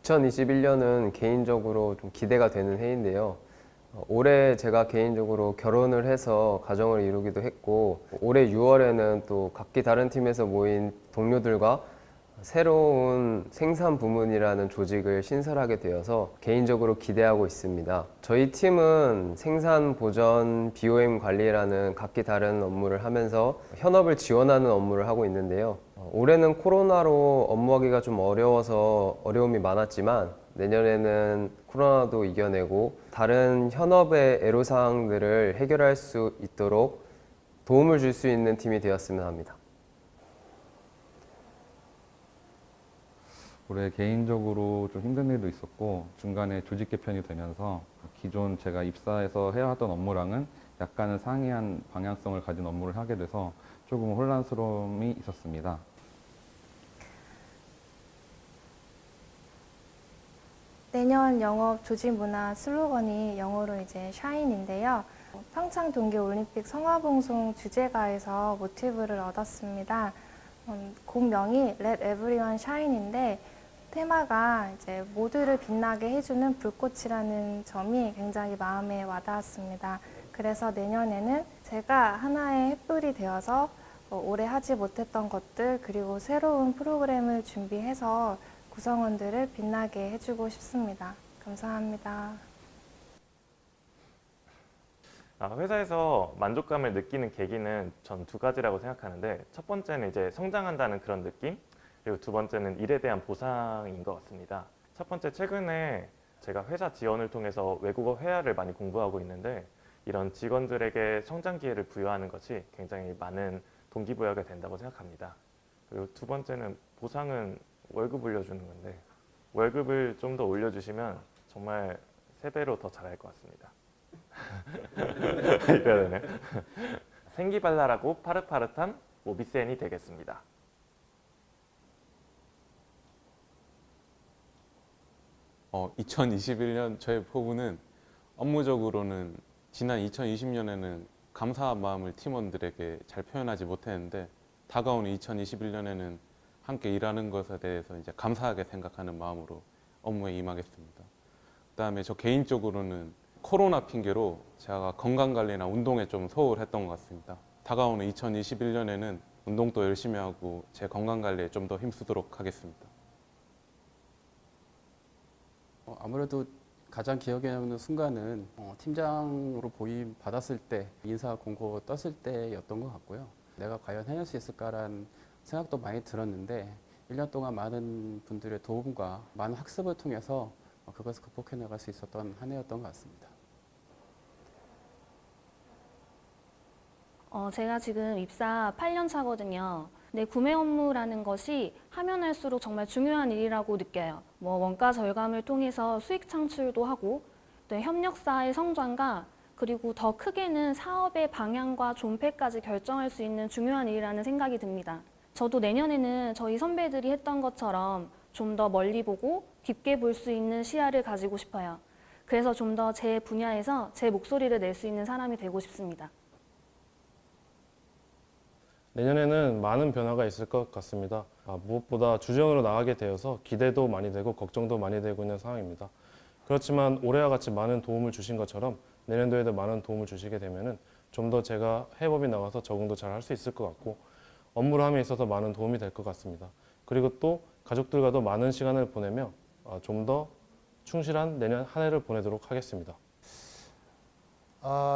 2021년은 개인적으로 좀 기대가 되는 해인데요. 올해 제가 개인적으로 결혼을 해서 가정을 이루기도 했고, 올해 6월에는 또 각기 다른 팀에서 모인 동료들과 새로운 생산 부문이라는 조직을 신설하게 되어서 개인적으로 기대하고 있습니다. 저희 팀은 생산, 보전, BOM 관리라는 각기 다른 업무를 하면서 현업을 지원하는 업무를 하고 있는데요. 올해는 코로나로 업무하기가 좀 어려워서 어려움이 많았지만 내년에는 코로나도 이겨내고 다른 현업의 애로사항들을 해결할 수 있도록 도움을 줄 수 있는 팀이 되었으면 합니다. 올해 개인적으로 좀 힘든 일도 있었고 중간에 조직 개편이 되면서 기존 제가 입사해서 해야 하던 업무랑은 약간은 상이한 방향성을 가진 업무를 하게 돼서 조금 혼란스러움이 있었습니다. 내년 영업 조직 문화 슬로건이 영어로 이제 샤인인데요. 평창 동계올림픽 성화봉송 주제가에서 모티브를 얻었습니다. 곡명이 Let Everyone Shine인데 테마가 이제 모두를 빛나게 해주는 불꽃이라는 점이 굉장히 마음에 와닿았습니다. 그래서 내년에는 제가 하나의 횃불이 되어서 올해 하지 못했던 것들 그리고 새로운 프로그램을 준비해서 구성원들을 빛나게 해주고 싶습니다. 감사합니다. 회사에서 만족감을 느끼는 계기는 전 두 가지라고 생각하는데, 첫 번째는 이제 성장한다는 그런 느낌, 그리고 두 번째는 일에 대한 보상인 것 같습니다. 첫 번째, 최근에 제가 회사 지원을 통해서 외국어 회화를 많이 공부하고 있는데, 이런 직원들에게 성장 기회를 부여하는 것이 굉장히 많은 동기부여가 된다고 생각합니다. 그리고 두 번째는 보상은 월급 올려주는 건데, 월급을 좀 더 올려주시면 정말 3배로 더 잘할 것 같습니다. 이래야 되네. 생기발랄하고 파릇파릇한 모비센이 되겠습니다. 2021년 저의 포부는 업무적으로는 지난 2020년에는 감사한 마음을 팀원들에게 잘 표현하지 못했는데, 다가오는 2021년에는 함께 일하는 것에 대해서 이제 감사하게 생각하는 마음으로 업무에 임하겠습니다. 그다음에 저 개인적으로는 코로나 핑계로 제가 건강관리나 운동에 좀 소홀했던 것 같습니다. 다가오는 2021년에는 운동도 열심히 하고 제 건강관리에 좀 더 힘쓰도록 하겠습니다. 아무래도 가장 기억에 남는 순간은 팀장으로 보임 받았을 때, 인사 공고 떴을 때였던 것 같고요. 내가 과연 해낼 수 있을까라는 생각도 많이 들었는데 1년 동안 많은 분들의 도움과 많은 학습을 통해서 그것을 극복해 나갈 수 있었던 한 해였던 것 같습니다. 제가 지금 입사 8년 차거든요. 네, 구매 업무라는 것이 하면 할수록 정말 중요한 일이라고 느껴요. 원가 절감을 통해서 수익 창출도 하고, 또 협력사의 성장과 그리고 더 크게는 사업의 방향과 존폐까지 결정할 수 있는 중요한 일이라는 생각이 듭니다. 저도 내년에는 저희 선배들이 했던 것처럼 좀 더 멀리 보고 깊게 볼 수 있는 시야를 가지고 싶어요. 그래서 좀 더 제 분야에서 제 목소리를 낼 수 있는 사람이 되고 싶습니다. 내년에는 많은 변화가 있을 것 같습니다. 무엇보다 주전으로 나가게 되어서 기대도 많이 되고 걱정도 많이 되고 있는 상황입니다. 그렇지만 올해와 같이 많은 도움을 주신 것처럼 내년도에도 많은 도움을 주시게 되면 좀 더 제가 해법이 나와서 적응도 잘 할 수 있을 것 같고 업무를 함에 있어서 많은 도움이 될 것 같습니다. 그리고 또 가족들과도 많은 시간을 보내며 좀 더 충실한 내년 한 해를 보내도록 하겠습니다.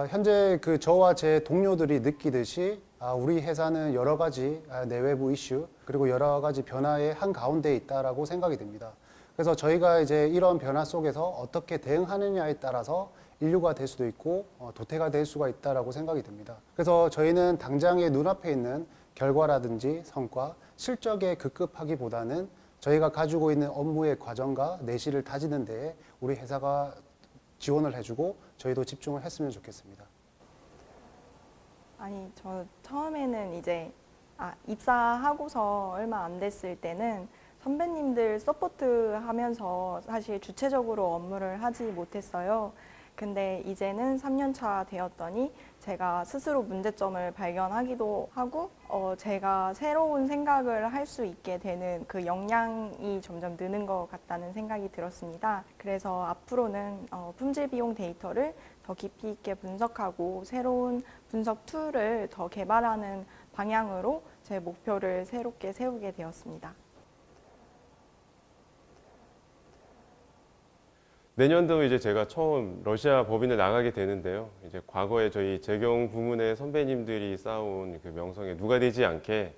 현재 저와 제 동료들이 느끼듯이 우리 회사는 여러 가지 내외부 이슈 그리고 여러 가지 변화의 한가운데 있다라고 생각이 됩니다. 그래서 저희가 이제 이런 변화 속에서 어떻게 대응하느냐에 따라서 인류가 될 수도 있고 도태가 될 수가 있다라고 생각이 듭니다. 그래서 저희는 당장의 눈앞에 있는 결과라든지 성과, 실적에 급급하기보다는 저희가 가지고 있는 업무의 과정과 내실을 다지는 데에 우리 회사가 지원을 해주고 저희도 집중을 했으면 좋겠습니다. 아니, 저 처음에는 이제 입사하고서 얼마 안 됐을 때는 선배님들 서포트 하면서 사실 주체적으로 업무를 하지 못했어요. 근데 이제는 3년 차 되었더니 제가 스스로 문제점을 발견하기도 하고 제가 새로운 생각을 할 수 있게 되는 그 역량이 점점 느는 것 같다는 생각이 들었습니다. 그래서 앞으로는 품질 비용 데이터를 더 깊이 있게 분석하고 새로운 분석 툴을 더 개발하는 방향으로 제 목표를 새롭게 세우게 되었습니다. 내년도 이제 제가 처음 러시아 법인을 나가게 되는데요. 이제 과거에 저희 재경 부문의 선배님들이 쌓아온 그 명성에 누가 되지 않게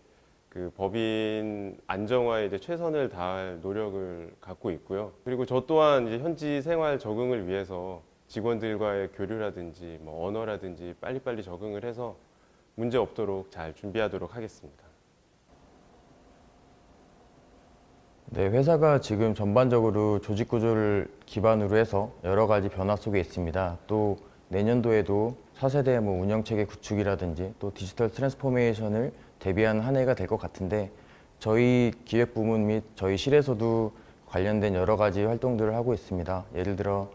그 법인 안정화에 이제 최선을 다할 노력을 갖고 있고요. 그리고 저 또한 이제 현지 생활 적응을 위해서 직원들과의 교류라든지 뭐 언어라든지 빨리빨리 적응을 해서 문제 없도록 잘 준비하도록 하겠습니다. 네, 회사가 지금 전반적으로 조직 구조를 기반으로 해서 여러 가지 변화 속에 있습니다. 또 내년도에도 차세대 운영 체계 구축이라든지 또 디지털 트랜스포메이션을 대비하는 한 해가 될 것 같은데 저희 기획 부문 및 저희 실에서도 관련된 여러 가지 활동들을 하고 있습니다. 예를 들어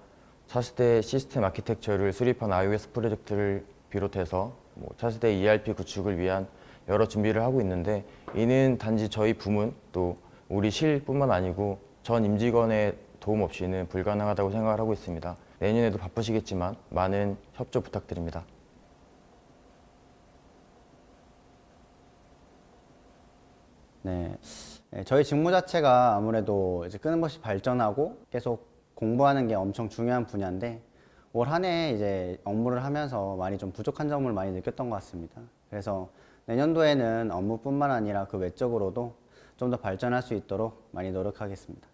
차세대 시스템 아키텍처를 수립한 iOS 프로젝트를 비롯해서 차세대 ERP 구축을 위한 여러 준비를 하고 있는데 이는 단지 저희 부문 또 우리 실뿐만 아니고 전 임직원의 도움 없이는 불가능하다고 생각을 하고 있습니다. 내년에도 바쁘시겠지만 많은 협조 부탁드립니다. 네, 저희 직무 자체가 아무래도 이제 끊임없이 발전하고 계속 공부하는 게 엄청 중요한 분야인데 올 한 해 이제 업무를 하면서 많이 좀 부족한 점을 많이 느꼈던 것 같습니다. 그래서 내년도에는 업무뿐만 아니라 그 외적으로도 좀 더 발전할 수 있도록 많이 노력하겠습니다.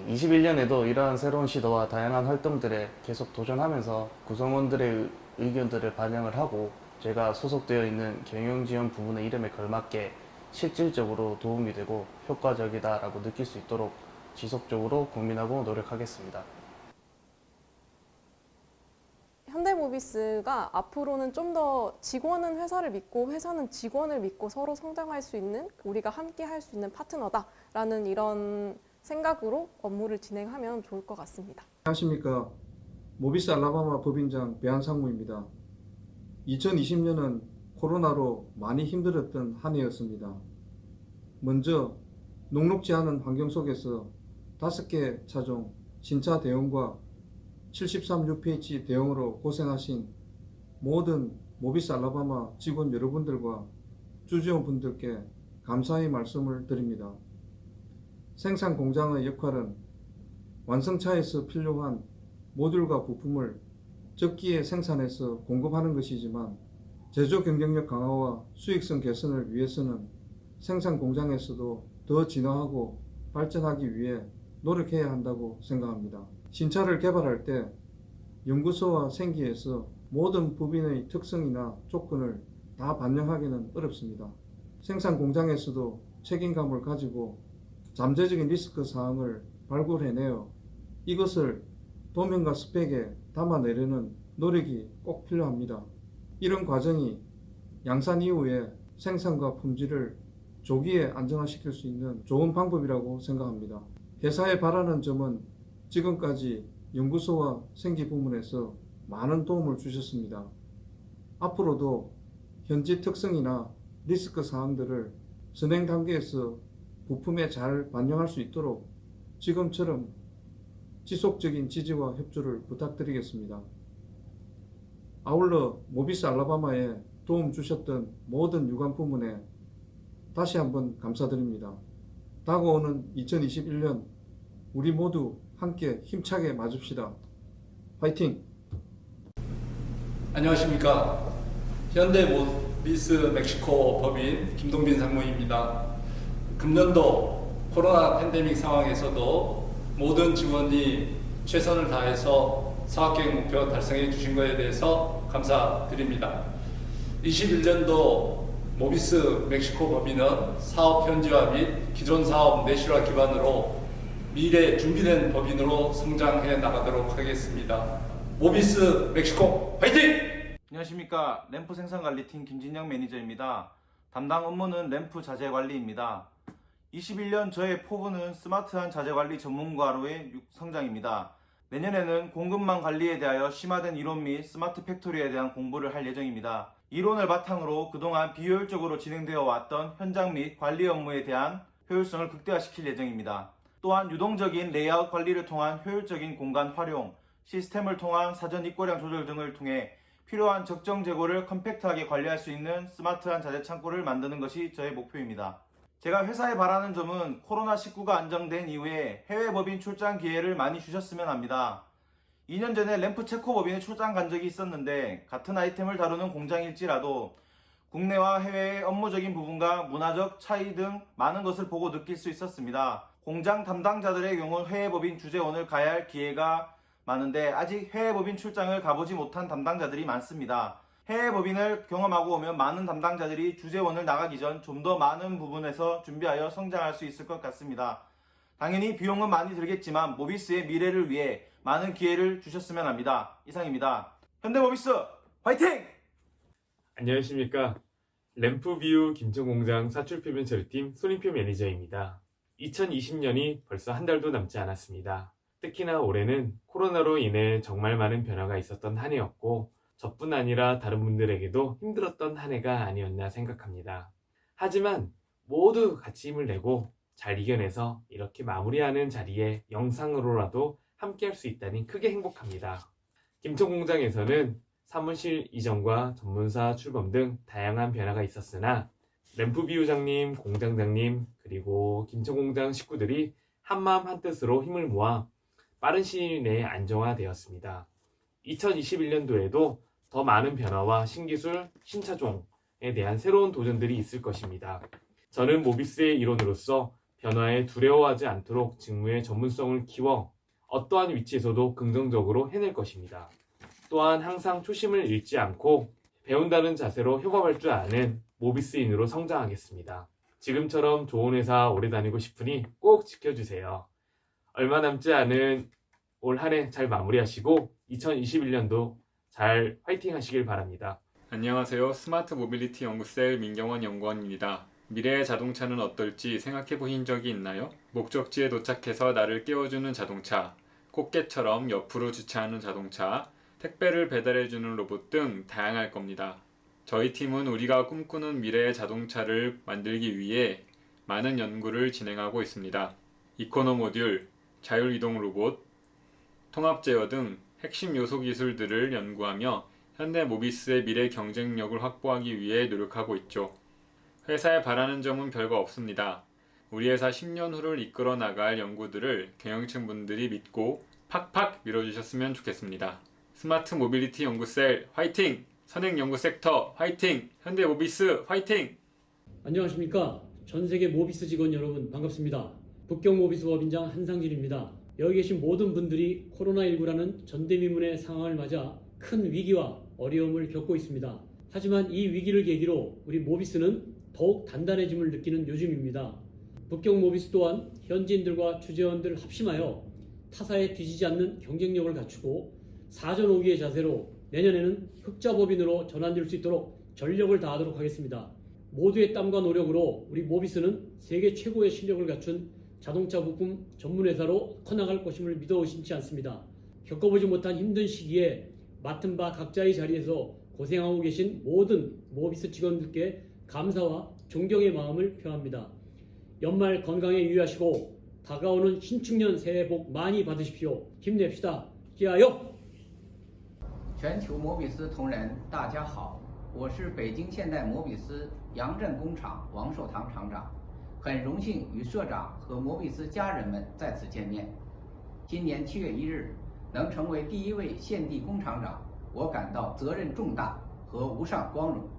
21년에도 이러한 새로운 시도와 다양한 활동들에 계속 도전하면서 구성원들의 의견들을 반영을 하고 제가 소속되어 있는 경영지원 부문의 이름에 걸맞게 실질적으로 도움이 되고 효과적이다라고 느낄 수 있도록 지속적으로 고민하고 노력하겠습니다. 현대모비스가 앞으로는 좀 더 직원은 회사를 믿고 회사는 직원을 믿고 서로 성장할 수 있는 우리가 함께 할 수 있는 파트너다라는 이런 생각으로 업무를 진행하면 좋을 것 같습니다. 안녕하십니까. 모비스 알라바마 법인장 배한상무입니다. 2020년은 코로나로 많이 힘들었던 한 해였습니다. 먼저 녹록지 않은 환경 속에서 5개 차종 신차 대응과 73UPH 대응으로 고생하신 모든 모비스 알라바마 직원 여러분들과 주지원분들께 감사의 말씀을 드립니다. 생산 공장의 역할은 완성차에서 필요한 모듈과 부품을 적기에 생산해서 공급하는 것이지만 제조 경쟁력 강화와 수익성 개선을 위해서는 생산 공장에서도 더 진화하고 발전하기 위해 노력해야 한다고 생각합니다. 신차를 개발할 때 연구소와 생기에서 모든 부분의 특성이나 조건을 다 반영하기는 어렵습니다. 생산 공장에서도 책임감을 가지고 잠재적인 리스크 사항을 발굴해내어 이것을 도면과 스펙에 담아내려는 노력이 꼭 필요합니다. 이런 과정이 양산 이후에 생산과 품질을 조기에 안정화시킬 수 있는 좋은 방법이라고 생각합니다. 회사에 바라는 점은 지금까지 연구소와 생기 부문에서 많은 도움을 주셨습니다. 앞으로도 현지 특성이나 리스크 사항들을 선행 단계에서 부품에 잘 반영할 수 있도록 지금처럼 지속적인 지지와 협조를 부탁드리겠습니다. 아울러 모비스 알라바마에 도움 주셨던 모든 유관 부문에 다시 한번 감사드립니다. 다가오는 2021년 우리 모두 함께 힘차게 맞읍시다. 화이팅! 안녕하십니까. 현대모비스 멕시코 법인 김동빈 상무입니다. 금년도 코로나 팬데믹 상황에서도 모든 직원이 최선을 다해서 사업계획 목표 달성해 주신 것에 대해서 감사드립니다. 21년도 모비스 멕시코 법인은 사업 현지화 및 기존 사업 내실화 기반으로 미래 준비된 법인으로 성장해 나가도록 하겠습니다. 모비스 멕시코 화이팅! 안녕하십니까. 램프 생산관리팀 김진영 매니저입니다. 담당 업무는 램프 자재관리입니다. 21년 저의 포부는 스마트한 자재관리 전문가로의 성장입니다. 내년에는 공급망 관리에 대하여 심화된 이론 및 스마트 팩토리에 대한 공부를 할 예정입니다. 이론을 바탕으로 그동안 비효율적으로 진행되어 왔던 현장 및 관리 업무에 대한 효율성을 극대화시킬 예정입니다. 또한 유동적인 레이아웃 관리를 통한 효율적인 공간 활용, 시스템을 통한 사전 입고량 조절 등을 통해 필요한 적정 재고를 컴팩트하게 관리할 수 있는 스마트한 자재 창고를 만드는 것이 저의 목표입니다. 제가 회사에 바라는 점은 코로나19가 안정된 이후에 해외 법인 출장 기회를 많이 주셨으면 합니다. 2년 전에 램프 체코 법인에 출장 간 적이 있었는데 같은 아이템을 다루는 공장일지라도 국내와 해외의 업무적인 부분과 문화적 차이 등 많은 것을 보고 느낄 수 있었습니다. 공장 담당자들의 경우 해외 법인 주재원을 가야 할 기회가 많은데 아직 해외 법인 출장을 가보지 못한 담당자들이 많습니다. 해외 법인을 경험하고 오면 많은 담당자들이 주재원을 나가기 전 좀 더 많은 부분에서 준비하여 성장할 수 있을 것 같습니다. 당연히 비용은 많이 들겠지만 모비스의 미래를 위해 많은 기회를 주셨으면 합니다. 이상입니다. 현대모비스 화이팅! 안녕하십니까. 램프뷰 김천공장 사출표면 처리팀 손인표 매니저입니다. 2020년이 벌써 한 달도 남지 않았습니다. 특히나 올해는 코로나로 인해 정말 많은 변화가 있었던 한 해였고 저뿐 아니라 다른 분들에게도 힘들었던 한 해가 아니었나 생각합니다. 하지만 모두 같이 힘을 내고 잘 이겨내서 이렇게 마무리하는 자리에 영상으로라도 함께 할 수 있다니 크게 행복합니다. 김천공장에서는 사무실 이전과 전문사 출범 등 다양한 변화가 있었으나 램프비우장님, 공장장님, 그리고 김천공장 식구들이 한마음 한뜻으로 힘을 모아 빠른 시일 내에 안정화되었습니다. 2021년도에도 더 많은 변화와 신기술, 신차종에 대한 새로운 도전들이 있을 것입니다. 저는 모비스의 일원으로서 변화에 두려워하지 않도록 직무의 전문성을 키워 어떠한 위치에서도 긍정적으로 해낼 것입니다. 또한 항상 초심을 잃지 않고 배운다는 자세로 협업할 줄 아는 모비스인으로 성장하겠습니다. 지금처럼 좋은 회사 오래 다니고 싶으니 꼭 지켜주세요. 얼마 남지 않은 올 한 해 잘 마무리하시고 2021년도 잘 화이팅 하시길 바랍니다. 안녕하세요. 스마트 모빌리티 연구셀 민경원 연구원입니다. 미래의 자동차는 어떨지 생각해 보신 적이 있나요? 목적지에 도착해서 나를 깨워주는 자동차, 꽃게처럼 옆으로 주차하는 자동차, 택배를 배달해주는 로봇 등 다양할 겁니다. 저희 팀은 우리가 꿈꾸는 미래의 자동차를 만들기 위해 많은 연구를 진행하고 있습니다. 이코노 모듈, 자율이동 로봇, 통합 제어 등 핵심 요소 기술들을 연구하며 현대 모비스의 미래 경쟁력을 확보하기 위해 노력하고 있죠. 회사에 바라는 점은 별거 없습니다. 우리 회사 10년 후를 이끌어 나갈 연구들을 경영층 분들이 믿고 팍팍 밀어주셨으면 좋겠습니다. 스마트 모빌리티 연구셀 화이팅! 선행 연구 섹터 화이팅! 현대 모비스 화이팅! 안녕하십니까. 전 세계 모비스 직원 여러분 반갑습니다. 북경 모비스 법인장 한상진입니다. 여기 계신 모든 분들이 코로나19라는 전대미문의 상황을 맞아 큰 위기와 어려움을 겪고 있습니다. 하지만 이 위기를 계기로 우리 모비스는 더욱 단단해짐을 느끼는 요즘입니다. 북경 모비스 또한 현지인들과 주재원들 합심하여 타사에 뒤지지 않는 경쟁력을 갖추고 사전 오기의 자세로 내년에는 흑자법인으로 전환될 수 있도록 전력을 다하도록 하겠습니다. 모두의 땀과 노력으로 우리 모비스는 세계 최고의 실력을 갖춘 자동차 부품 전문회사로 커나갈 것임을 믿어 의심치 않습니다. 겪어보지 못한 힘든 시기에 맡은 바 각자의 자리에서 고생하고 계신 모든 모비스 직원들께 감사와 존경의 마음을 표합니다. 연말 건강에 유의하시고 다가오는 신축년 새해 복 많이 받으십시오. 힘냅시다. 기아요! 全球摩比斯同仁，大家好，我是北京现代摩比斯杨镇工厂王寿堂厂长，很荣幸与社长和摩比斯家人们再次见面。今年7月1日，能成为第一位现地工厂长，我感到责任重大和无上光荣。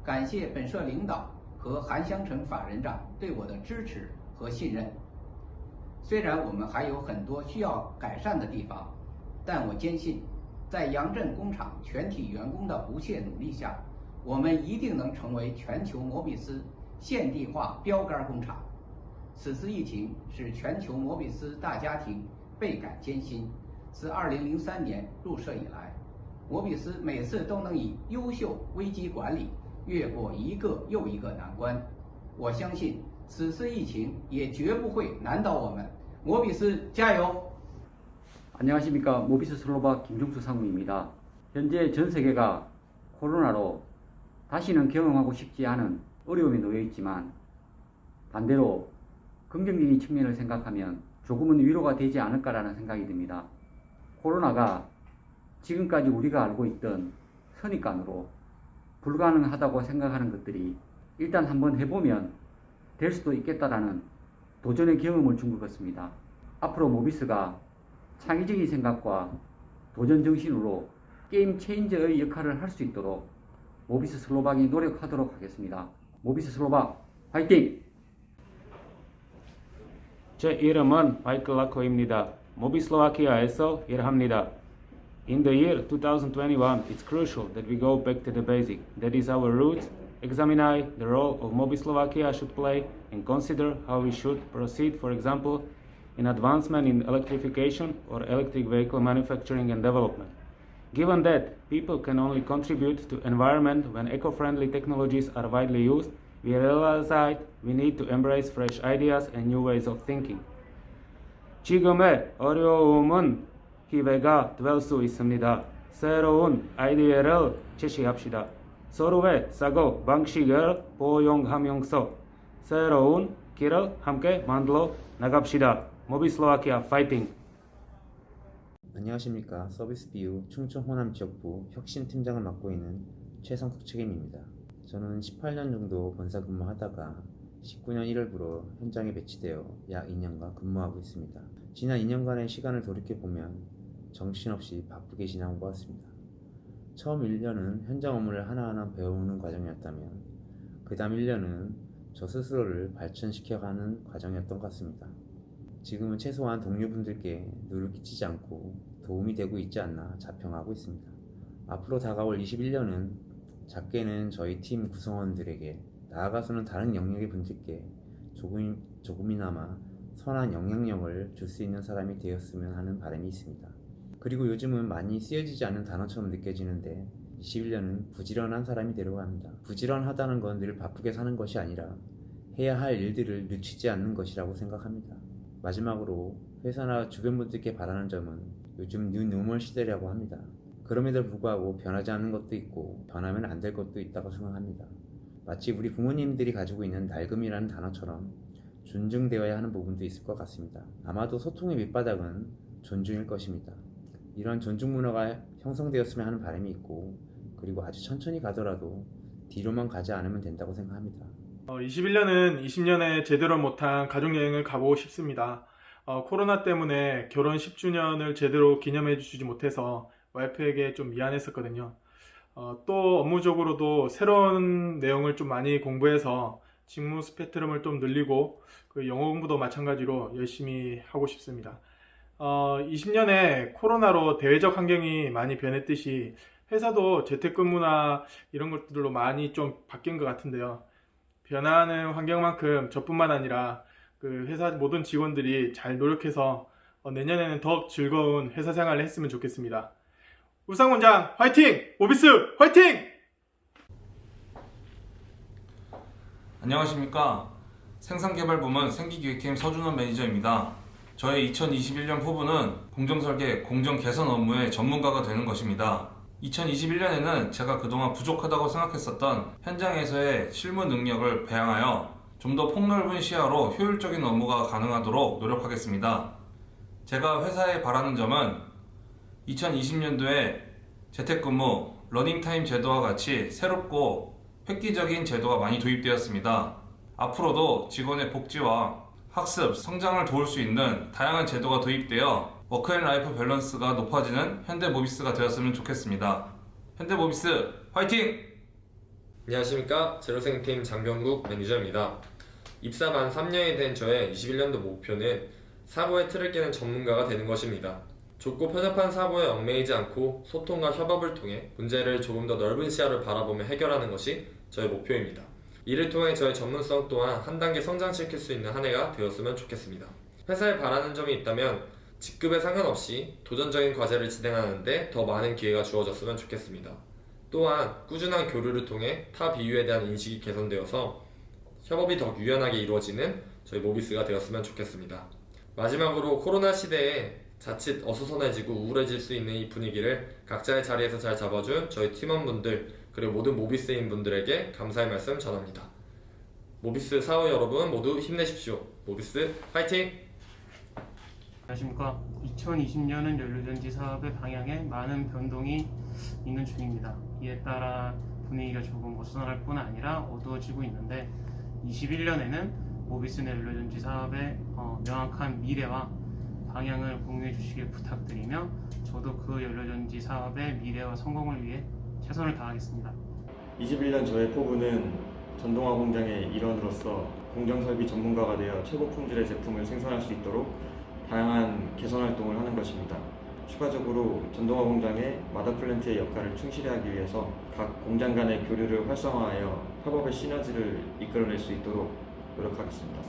感谢本社领导和韩湘成法人长对我的支持和信任。虽然我们还有很多需要改善的地方，但我坚信，在杨镇工厂全体员工的不懈努力下，我们一定能成为全球摩比斯现地化标杆工厂。此次疫情使全球摩比斯大家庭倍感艰辛。自2003年入社以来，摩比斯每次都能以优秀危机管理越过一个又一个难关。我相信此次疫情也绝不会难倒我们。摩比斯加油！ 안녕하십니까. 모비스 슬로박 김종수 상무입니다. 현재 전 세계가 코로나로 다시는 경험하고 싶지 않은 어려움에 놓여 있지만 반대로 긍정적인 측면을 생각하면 조금은 위로가 되지 않을까라는 생각이 듭니다. 코로나가 지금까지 우리가 알고 있던 선입관으로 불가능하다고 생각하는 것들이 일단 한번 해보면 될 수도 있겠다라는 도전의 경험을 준 것 같습니다. 앞으로 모비스가 창의적인 생각과 도전 정신으로 게임 체인저의 역할을 할 수 있도록 모비스 슬로박이 노력하도록 하겠습니다. 모비스 슬로박 화이팅! 제 이름은 마이클 라코입니다. 모비슬로바키아에서 일합니다. In the year 2021, it's crucial that we go back to the basic. That is our roots. Examine the role of Mobislovakia should play and consider how we should proceed, for example, in advancement in electrification or electric vehicle manufacturing and development. Given that people can only contribute to environment when eco-friendly technologies are widely used, we realize that we need to embrace fresh ideas and new ways of thinking. 지금의 어려움은 기회가 될 수 있습니다. 새로운 아이디어를 제시합시다. 서로의 사고 방식을 포용하면서 새로운 길을 함께 만들어 나갑시다. 모비슬로바키아 파이팅! 안녕하십니까. 서비스비유 충청 호남 지역부 혁신팀장을 맡고 있는 최성숙 책임입니다. 저는 18년 정도 본사 근무하다가 19년 1월부로 현장에 배치되어 약 2년간 근무하고 있습니다. 지난 2년간의 시간을 돌이켜보면 정신없이 바쁘게 지나온 것 같습니다. 처음 1년은 현장 업무를 하나하나 배우는 과정이었다면 그 다음 1년은 저 스스로를 발전시켜가는 과정이었던 것 같습니다. 지금은 최소한 동료분들께 누를 끼치지 않고 도움이 되고 있지 않나 자평하고 있습니다. 앞으로 다가올 21년은 작게는 저희 팀 구성원들에게 나아가서는 다른 영역의 분들께 조금이나마 선한 영향력을 줄 수 있는 사람이 되었으면 하는 바람이 있습니다. 그리고 요즘은 많이 쓰여지지 않는 단어처럼 느껴지는데 21년은 부지런한 사람이 되려고 합니다. 부지런하다는 건 늘 바쁘게 사는 것이 아니라 해야 할 일들을 늦추지 않는 것이라고 생각합니다. 마지막으로 회사나 주변 분들께 바라는 점은 요즘 뉴 노멀 시대라고 합니다. 그럼에도 불구하고 변하지 않는 것도 있고 변하면 안 될 것도 있다고 생각합니다. 마치 우리 부모님들이 가지고 있는 낡음이라는 단어처럼 존중되어야 하는 부분도 있을 것 같습니다. 아마도 소통의 밑바닥은 존중일 것입니다. 이런 존중 문화가 형성되었으면 하는 바람이 있고 그리고 아주 천천히 가더라도 뒤로만 가지 않으면 된다고 생각합니다. 21년은 20년에 제대로 못한 가족여행을 가보고 싶습니다. 코로나 때문에 결혼 10주년을 제대로 기념해 주지 못해서 와이프에게 좀 미안했었거든요. 또 업무적으로도 새로운 내용을 좀 많이 공부해서 직무 스펙트럼을 좀 늘리고 그 영어 공부도 마찬가지로 열심히 하고 싶습니다. 20년에 코로나로 대외적 환경이 많이 변했듯이 회사도 재택근무나 이런 것들로 많이 좀 바뀐 것 같은데요. 변화하는 환경만큼 저뿐만 아니라 그 회사 모든 직원들이 잘 노력해서 내년에는 더 즐거운 회사 생활을 했으면 좋겠습니다. 울상원장 화이팅! 모비스 화이팅! 안녕하십니까. 생산개발부문 생기기획팀 서준원 매니저입니다. 저의 2021년 포부는 공정설계, 공정개선 업무의 전문가가 되는 것입니다. 2021년에는 제가 그동안 부족하다고 생각했었던 현장에서의 실무 능력을 배양하여 좀 더 폭넓은 시야로 효율적인 업무가 가능하도록 노력하겠습니다. 제가 회사에 바라는 점은 2020년도에 재택근무, 러닝타임 제도와 같이 새롭고 획기적인 제도가 많이 도입되었습니다. 앞으로도 직원의 복지와 학습, 성장을 도울 수 있는 다양한 제도가 도입되어 워크앤라이프 밸런스가 높아지는 현대모비스가 되었으면 좋겠습니다. 현대모비스 화이팅! 안녕하십니까. 제로생팀 장병국 매니저입니다. 입사 만 3년이 된 저의 21년도 목표는 사고의 틀을 깨는 전문가가 되는 것입니다. 좁고 편협한 사고에 얽매이지 않고 소통과 협업을 통해 문제를 조금 더 넓은 시야를 바라보며 해결하는 것이 저의 목표입니다. 이를 통해 저의 전문성 또한 한 단계 성장시킬 수 있는 한 해가 되었으면 좋겠습니다. 회사에 바라는 점이 있다면 직급에 상관없이 도전적인 과제를 진행하는데 더 많은 기회가 주어졌으면 좋겠습니다. 또한 꾸준한 교류를 통해 타 비유에 대한 인식이 개선되어서 협업이 더 유연하게 이루어지는 저희 모비스가 되었으면 좋겠습니다. 마지막으로 코로나 시대에 자칫 어수선해지고 우울해질 수 있는 이 분위기를 각자의 자리에서 잘 잡아준 저희 팀원분들 그리고 모든 모비스인 분들에게 감사의 말씀 전합니다. 모비스 사원 여러분 모두 힘내십시오. 모비스 화이팅! 안녕하십니까. 2020년은 연료전지 사업의 방향에 많은 변동이 있는 중입니다. 이에 따라 분위기가 조금 어수선할 뿐 아니라 어두워지고 있는데 21년에는 모비스 내 연료전지 사업의 명확한 미래와 방향을 공유해 주시길 부탁드리며 저도 그 연료전지 사업의 미래와 성공을 위해 최선을 다하겠습니다. 21년 저의 포부는 전동화 공장의 일원으로서 공정설비 전문가가 되어 최고 품질의 제품을 생산할 수 있도록 다양한 개선 활동을 하는 것입니다. 추가적으로 전동화 공장의 마더플랜트의 역할을 충실히 하기 위해서 각 공장 간의 교류를 활성화하여 협업의 시너지를 이끌어낼 수 있도록 노력하겠습니다.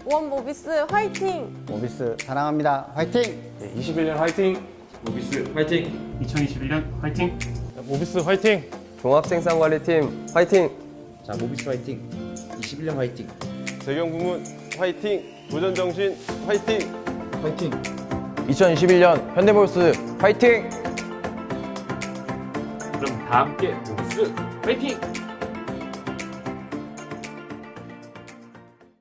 원 모비스 화이팅! 모비스 사랑합니다. 화이팅! 21년 화이팅! 모비스 화이팅! 2021년 화이팅! 모비스 화이팅! 종합생산관리팀 화이팅! 자, 모비스 화이팅! 21년 화이팅! 재경부문 화이팅! 도전정신 화이팅! 화이팅! 2021년 현대모비스 화이팅! 그럼 다 함께 모비스 화이팅!